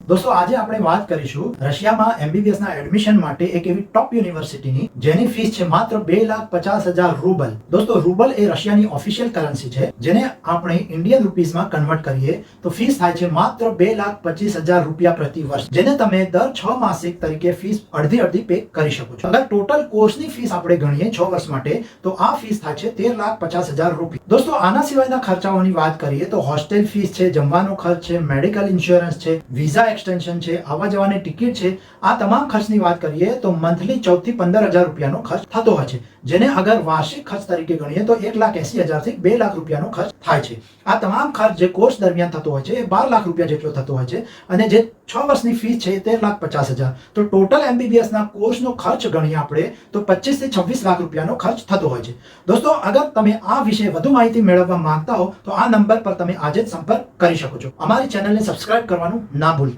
દોસ્તો આજે આપણે વાત કરીશું રશિયામાં એમબીબીએસ ના એડમિશન માટે એક એવી ટોપ યુનિવર્સિટીની જેની ફીસ છે માત્ર 2,50,000 રૂબલ. દોસ્તો રૂબલ એ રશિયાની ઓફિશિયલ કરન્સી છે, જેને આપણે ઇન્ડિયન રૂપીઝમાં કન્વર્ટ કરીએ તો ફીસ થાય છે માત્ર 2,25,000 રૂપિયા પ્રતિ વર્ષ, જેને તમે દર 6 માસિક તરીકે ફીસ અડધી પે કરી શકો છો. અગર ટોટલ કોર્સની ફીસ આપણે ગણીએ 6 વર્ષ માટે તો આ ફીસ થાય છે 13,50,000 રૂપિયા. દોસ્તો આના સિવાયના ખર્ચાઓની વાત કરીએ તો હોસ્ટેલ ફીસ છે, જમવાનો ખર્ચ છે, મેડિકલ ઇન્સ્યોરન્સ છે, વિઝા એક્સટેન્શન છે, આવવા જવાની ટિકિટ છે. આ તમામ ખર્ચની વાત કરીએ તો મંથલી 14 થી 15,000 રૂપિયાનો ખર્ચ થતો હોય છે, જેને અગર વાર્ષિક ખર્ચ તરીકે ગણીએ તો 1,80,000 થી 2 લાખ રૂપિયાનો ખર્ચ થાય છે. આ તમામ ખર્ચ જે કોર્સ દરમિયાન થતો હોય છે એ 12 લાખ રૂપિયા જેટલો થતો હોય છે, અને જે 6 વર્ષની ફીસ છે 13,50,000. તો ટોટલ એમબીબીએસ ના કોર્સનો ખર્ચ ગણીએ આપણે તો 25 થી 26 લાખ રૂપિયાનો ખર્ચ થતો હોય છે. દોસ્તો અગર તમે આ વિશે વધુ માહિતી મેળવવા માંગતા હો તો આ નંબર પર તમે આજે જ સંપર્ક કરી શકો છો. અમારી ચેનલને સબસ્ક્રાઇબ કરવાનું ના ભૂલતા.